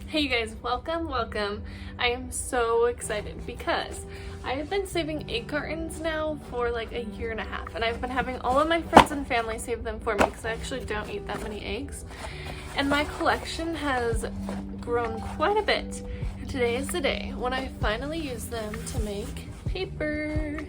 Hey you guys, welcome. I am so excited because I have been saving egg cartons now for like a year and a half, and I've been having all of my friends and family save them for me because I actually don't eat that many eggs. And my collection has grown quite a bit. And today is the day when I finally use them to make paper.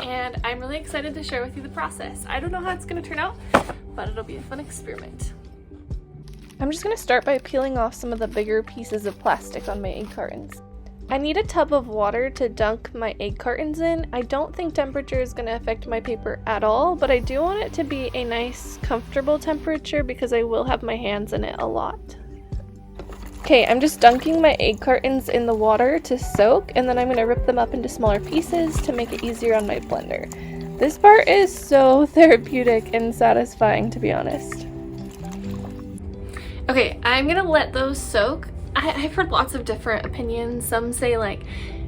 And I'm really excited to share with you the process. I don't know how it's going to turn out, but it'll be a fun experiment. I'm just going to start by peeling off some of the bigger pieces of plastic on my egg cartons. I need a tub of water to dunk my egg cartons in. I don't think temperature is going to affect my paper at all, but I do want it to be a nice, comfortable temperature because I will have my hands in it a lot. Okay, I'm just dunking my egg cartons in the water to soak, and then I'm going to rip them up into smaller pieces to make it easier on my blender. This part is so therapeutic and satisfying, to be honest. Okay, I'm gonna let those soak. I've heard lots of different opinions. Some say like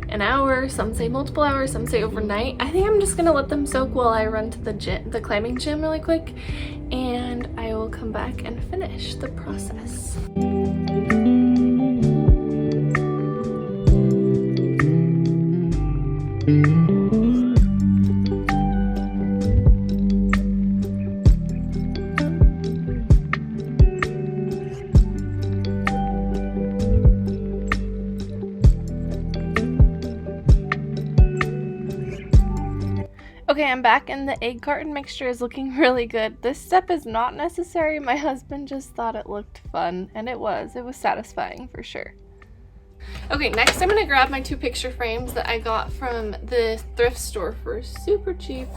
an hour, some say multiple hours, some say overnight. I think I'm just gonna let them soak while I run to the climbing gym really quick, and I will come back and finish the process. Okay, I'm back and the egg carton mixture is looking really good. This step is not necessary. My husband just thought it looked fun, and it was satisfying for sure. Okay, next I'm gonna grab my two picture frames that I got from the thrift store for super cheap.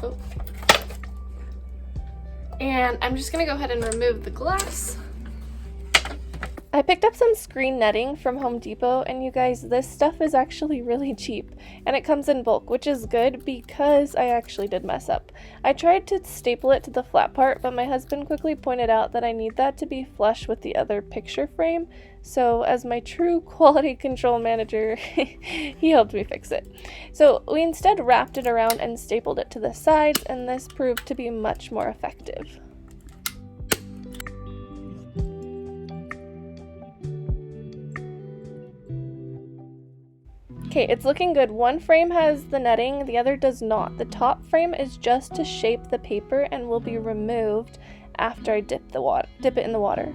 And I'm just gonna go ahead and remove the glass. I picked up some screen netting from Home Depot, and you guys, this stuff is actually really cheap, and it comes in bulk, which is good because I actually did mess up. I tried to staple it to the flat part, but my husband quickly pointed out that I need that to be flush with the other picture frame, so as my true quality control manager, he helped me fix it. So we instead wrapped it around and stapled it to the sides, and this proved to be much more effective. Okay, it's looking good. One frame has the netting, the other does not. The top frame is just to shape the paper and will be removed after I dip it in the water.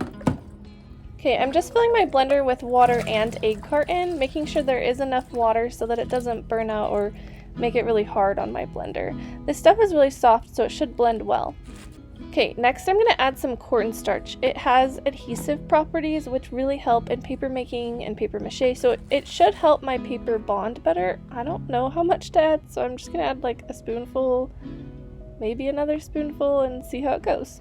Okay, I'm just filling my blender with water and egg carton, making sure there is enough water so that it doesn't burn out or make it really hard on my blender. This stuff is really soft, so it should blend well. Okay, next I'm going to add some cornstarch. It has adhesive properties which really help in paper making and paper mache, so it should help my paper bond better. I don't know how much to add, so I'm just going to add like a spoonful, maybe another spoonful, and see how it goes.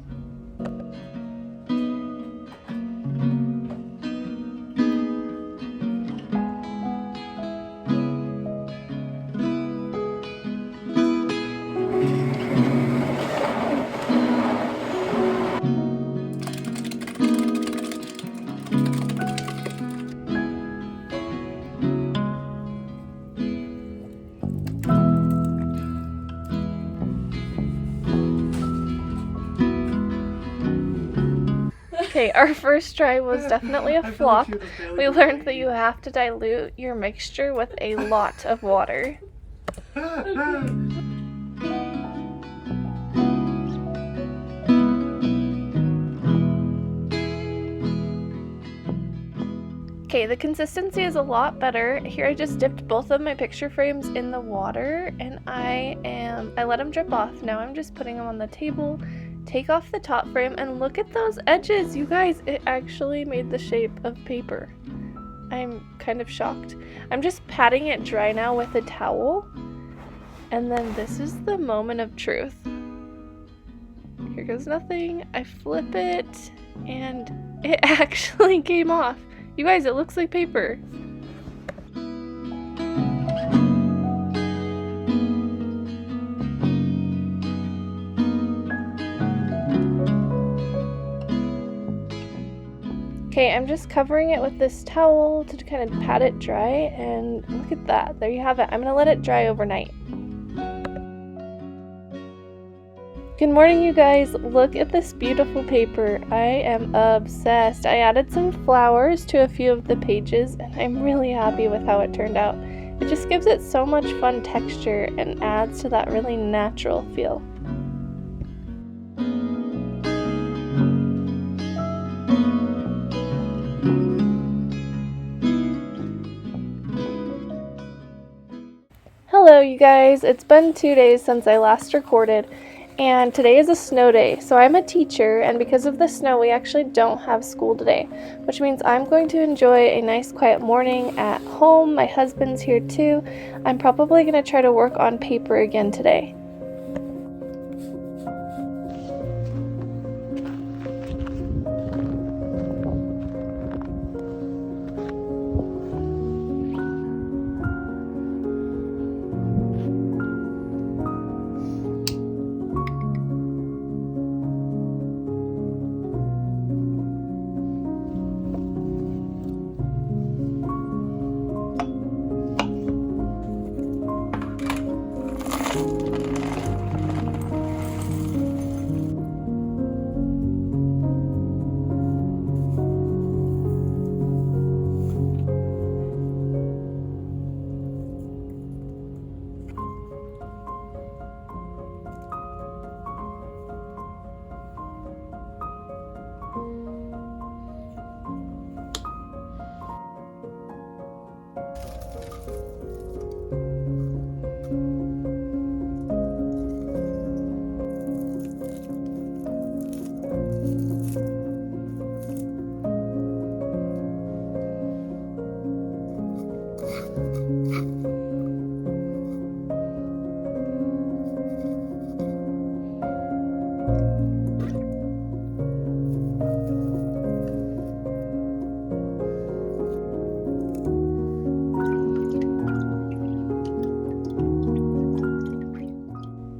Okay, our first try was definitely a flop. We learned that you have to dilute your mixture with a lot of water. Okay, the consistency is a lot better. Here I just dipped both of my picture frames in the water, and I let them drip off. Now I'm just putting them on the table. Take off the top frame and look at those edges, you guys. It actually made the shape of paper. I'm kind of shocked. I'm just patting it dry now with a towel, and then this is the moment of truth. Here goes nothing. I flip it and it actually came off. You guys, it looks like paper. Okay, I'm just covering it with this towel to kind of pat it dry, and look at that. There you have it. I'm going to let it dry overnight. Good morning, you guys. Look at this beautiful paper. I am obsessed. I added some flowers to a few of the pages and I'm really happy with how it turned out. It just gives it so much fun texture and adds to that really natural feel. Hello, you guys. It's been 2 days since I last recorded. And today is a snow day, so I'm a teacher, and because of the snow we actually don't have school today, which means I'm going to enjoy a nice quiet morning at home. My husband's here too. I'm probably going to try to work on paper again today.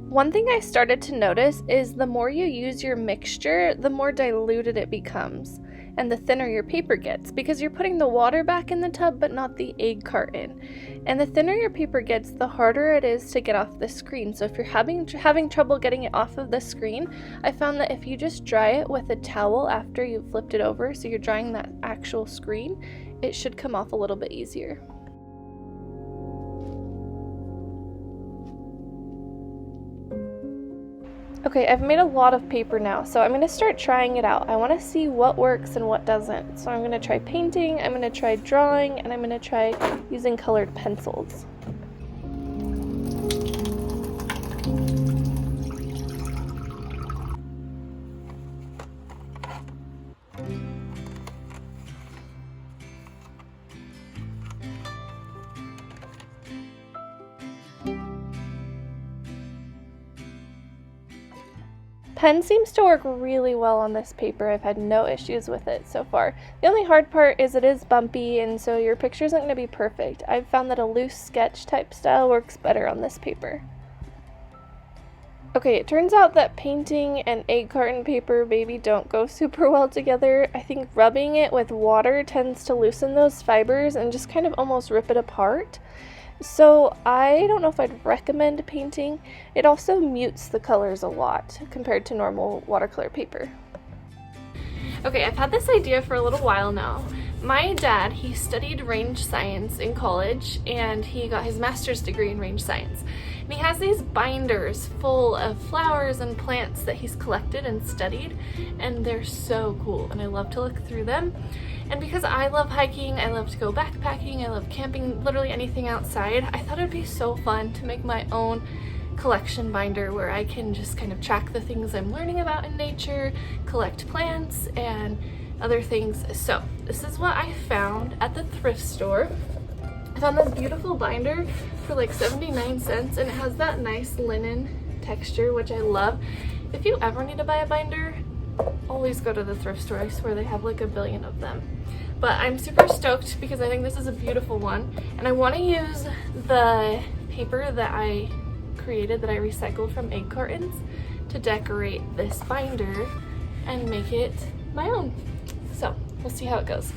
One thing I started to notice is the more you use your mixture, the more diluted it becomes, and the thinner your paper gets, because you're putting the water back in the tub but not the egg carton. And the thinner your paper gets, the harder it is to get off the screen. So if you're having trouble getting it off of the screen, I found that if you just dry it with a towel after you've flipped it over, so you're drying that actual screen, it should come off a little bit easier. Okay, I've made a lot of paper now, so I'm going to start trying it out. I want to see what works and what doesn't. So I'm going to try painting, I'm going to try drawing, and I'm going to try using colored pencils. Pen seems to work really well on this paper. I've had no issues with it so far. The only hard part is it is bumpy, and so your picture isn't going to be perfect. I've found that a loose sketch type style works better on this paper. Okay, it turns out that painting and egg carton paper maybe don't go super well together. I think rubbing it with water tends to loosen those fibers and just kind of almost rip it apart. So I don't know if I'd recommend painting. It also mutes the colors a lot compared to normal watercolor paper. Okay, I've had this idea for a little while now. My dad, he studied range science in college and he got his master's degree in range science. And he has these binders full of flowers and plants that he's collected and studied, and they're so cool and I love to look through them. And because I love hiking, I love to go backpacking, I love camping, literally anything outside, I thought it'd be so fun to make my own collection binder where I can just kind of track the things I'm learning about in nature, collect plants and other things. So this is what I found at the thrift store. I found this beautiful binder for like 79 cents and it has that nice linen texture, which I love. If you ever need to buy a binder, always go to the thrift store. I swear they have like a billion of them. But I'm super stoked because I think this is a beautiful one, and I want to use the paper that I created, that I recycled from egg cartons, to decorate this binder and make it my own. So we'll see how it goes.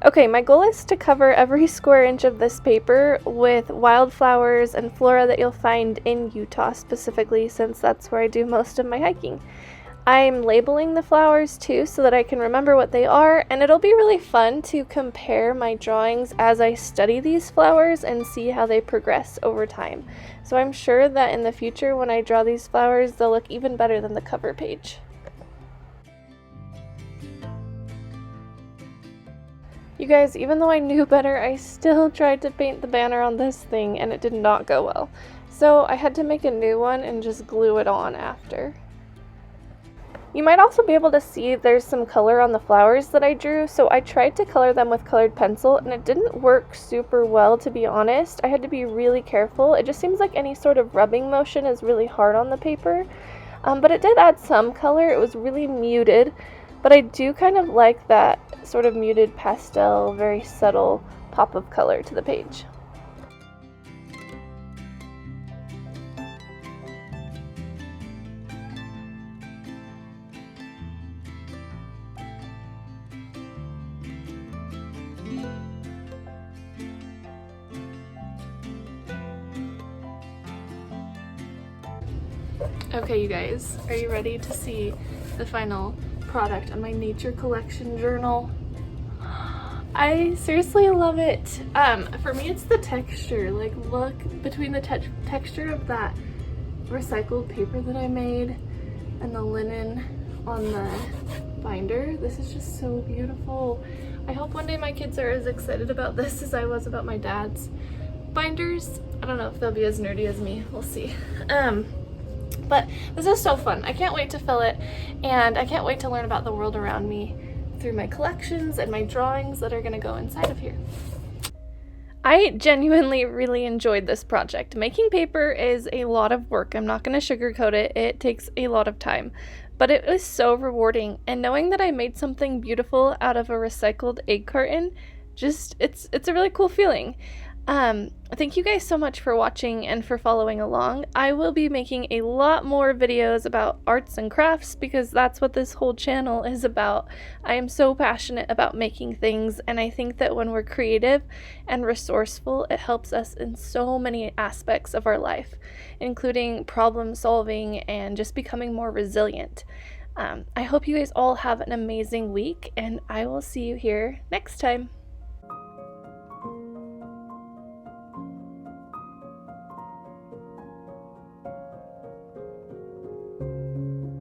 Okay, my goal is to cover every square inch of this paper with wildflowers and flora that you'll find in Utah specifically, since that's where I do most of my hiking. I'm labeling the flowers too so that I can remember what they are, and it'll be really fun to compare my drawings as I study these flowers and see how they progress over time. So I'm sure that in the future when I draw these flowers, they'll look even better than the cover page. You guys, even though I knew better, I still tried to paint the banner on this thing and it did not go well. So I had to make a new one and just glue it on after. You might also be able to see there's some color on the flowers that I drew, so I tried to color them with colored pencil and it didn't work super well, to be honest. I had to be really careful. It just seems like any sort of rubbing motion is really hard on the paper, but it did add some color. It was really muted, but I do kind of like that sort of muted pastel, very subtle pop of color to the page. Okay, you guys, are you ready to see the final product on my nature collection journal? I seriously love it. For me, it's the texture. Like, look between the texture of that recycled paper that I made and the linen on the binder. This is just so beautiful. I hope one day my kids are as excited about this as I was about my dad's binders. I don't know if they'll be as nerdy as me. We'll see. But this is so fun. I can't wait to fill it, and I can't wait to learn about the world around me through my collections and my drawings that are going to go inside of here. I genuinely really enjoyed this project. Making paper is a lot of work. I'm not going to sugarcoat it. It takes a lot of time, but it was so rewarding, and knowing that I made something beautiful out of a recycled egg carton, just it's a really cool feeling. Thank you guys so much for watching and for following along. I will be making a lot more videos about arts and crafts because that's what this whole channel is about. I am so passionate about making things, and I think that when we're creative and resourceful, it helps us in so many aspects of our life, including problem solving and just becoming more resilient. I hope you guys all have an amazing week, and I will see you here next time.